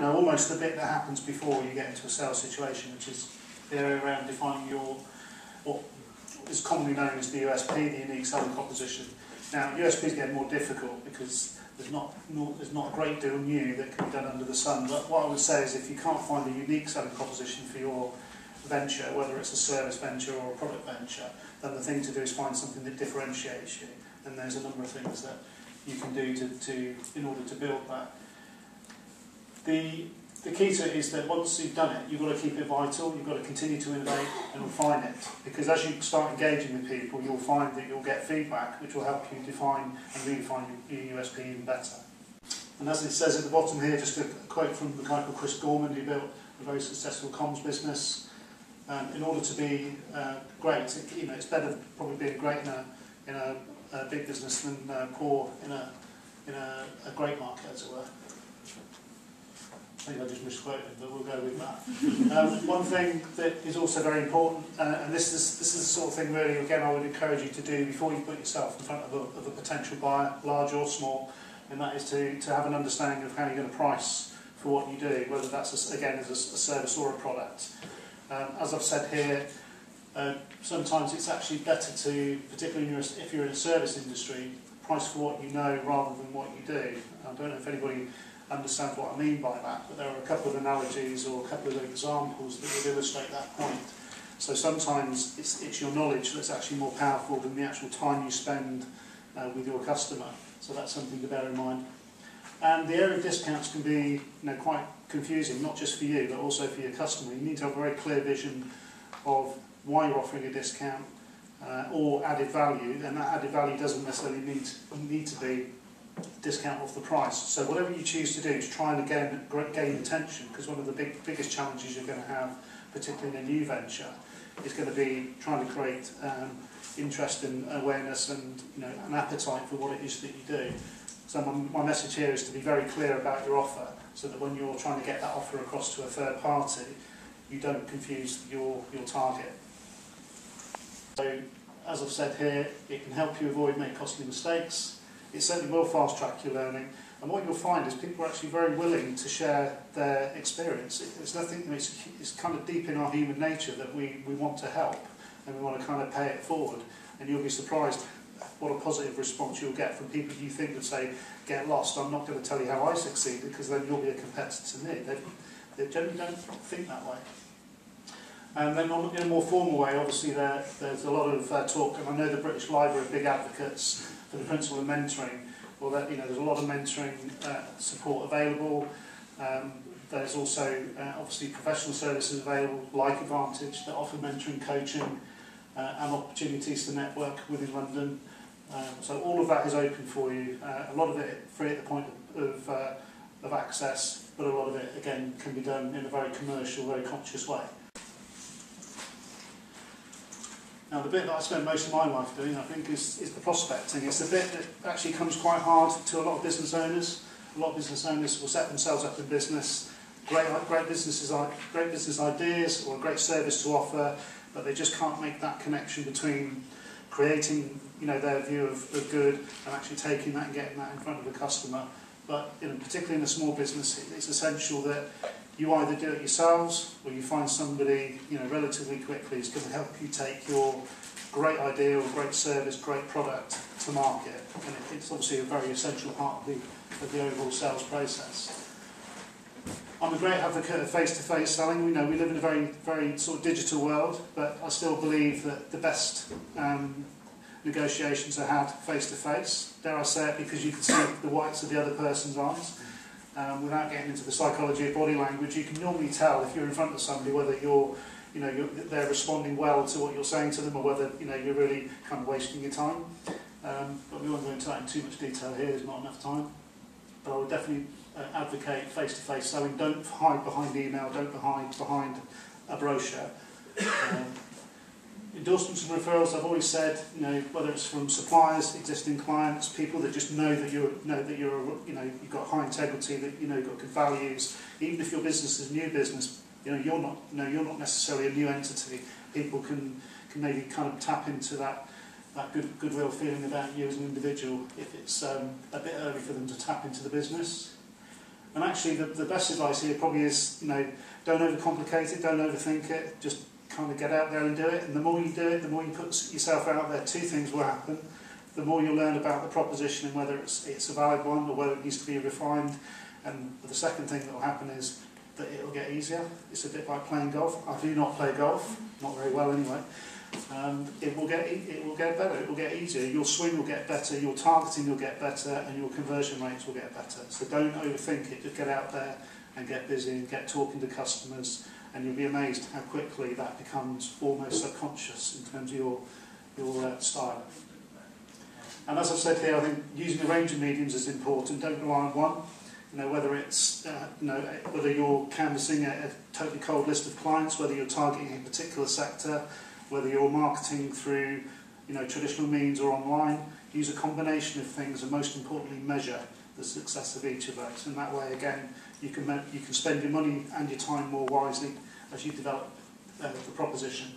almost the bit that happens before you get into a sales situation, which is the area around defining what is commonly known as the USP, the unique selling proposition. Now, USP is getting more difficult because there's not a great deal new that can be done under the sun. But what I would say is, if you can't find a unique selling proposition for your venture, whether it's a service venture or a product venture, then the thing to do is find something that differentiates you. And there's a number of things that you can do in order to build that. The key to it is that once you've done it, you've got to keep it vital, you've got to continue to innovate and refine it. Because as you start engaging with people, you'll find that you'll get feedback which will help you define and redefine your USP even better. And as it says at the bottom here, just a quote from the guy called Chris Gorman, who built a very successful comms business. In order to be great, it's better probably being great in a big business than poor in a great market, as it were. I think I just misquoted, but we'll go with that. One thing that is also very important, and this is the sort of thing really, again, I would encourage you to do before you put yourself in front of a potential buyer, large or small, and that is to have an understanding of how you're going to price for what you do, whether that's, again, as a service or a product. As I've said here, sometimes it's actually better to, particularly if you're in a service industry, price for what you know rather than what you do. I don't know if anybody understands what I mean by that, but there are a couple of analogies or a couple of examples that would illustrate that point. So sometimes it's your knowledge that's actually more powerful than the actual time you spend with your customer. So that's something to bear in mind. And the area of discounts can be quite confusing, not just for you, but also for your customer. You need to have a very clear vision of why you're offering a discount or added value, and that added value doesn't necessarily need to be discount off the price. So whatever you choose to do to try and gain attention, because one of the biggest challenges you're going to have, particularly in a new venture, is going to be trying to create interest and awareness and an appetite for what it is that you do. So my message here is to be very clear about your offer, so that when you're trying to get that offer across to a third party, you don't confuse your target. So, as I've said here, it can help you avoid making costly mistakes. It certainly will fast track your learning, and what you'll find is people are actually very willing to share their experience. It's kind of deep in our human nature that we want to help and we want to kind of pay it forward, and you'll be surprised what a positive response you'll get from people you think would say, get lost, I'm not going to tell you how I succeeded because then you'll be a competitor to me. They generally don't think that way. And then in a more formal way, obviously there's a lot of talk, and I know the British Library are big advocates for the principle of mentoring. Well, there's a lot of mentoring support available. There's also obviously professional services available, like Advantage, that offer mentoring, coaching, and opportunities to network within London. So all of that is open for you. A lot of it free at the point of access, but a lot of it, again, can be done in a very commercial, very conscious way. Now, the bit that I spent most of my life doing, I think, is the prospecting. It's the bit that actually comes quite hard to a lot of business owners. A lot of business owners will set themselves up in business, great business ideas or a great service to offer, but they just can't make that connection between creating, their view of good and actually taking that and getting that in front of the customer. But particularly in a small business, it's essential that you either do it yourselves or you find somebody, relatively quickly who's going to help you take your great idea or great service, great product to market. And it's obviously a very essential part of the overall sales process. I'm a great advocate of face-to-face selling. We live in a very, very sort of digital world, but I still believe that the best negotiations are had face-to-face. Dare I say it, because you can see the whites of the other person's eyes. Without getting into the psychology of body language, you can normally tell if you're in front of somebody whether they're responding well to what you're saying to them, or whether you're really kind of wasting your time. But we won't go into that in too much detail here. There's not enough time. But I would definitely advocate face-to-face selling. Don't hide behind email. Don't hide behind a brochure. Endorsements and referrals, I've always said, whether it's from suppliers, existing clients, people that just know that you've got high integrity, that you've got good values. Even if your business is a new business, you're not necessarily a new entity. People can maybe kind of tap into that goodwill feeling about you as an individual if it's a bit early for them to tap into the business. And actually the best advice here probably is, you know, don't overcomplicate it, don't overthink it, just kind of get out there and do it. And the more you do it, the more you put yourself out there, two things will happen. The more you'll learn about the proposition and whether it's a valid one or whether it needs to be refined. And the second thing that will happen is that it will get easier. It's a bit like playing golf. I do not play golf, not very well anyway. It will get better, it will get easier, your swing will get better, your targeting will get better, and your conversion rates will get better. So don't overthink it, just get out there and get busy and get talking to customers, and you'll be amazed how quickly that becomes almost subconscious in terms of your style. And as I've said here, I think using a range of mediums is important. Don't rely on one. You know, whether it's whether you're canvassing a totally cold list of clients, whether you're targeting a particular sector, whether you're marketing through, you know, traditional means or online, use a combination of things, and most importantly, measure the success of each of those. And that way, again, you can spend your money and your time more wisely as you develop the proposition.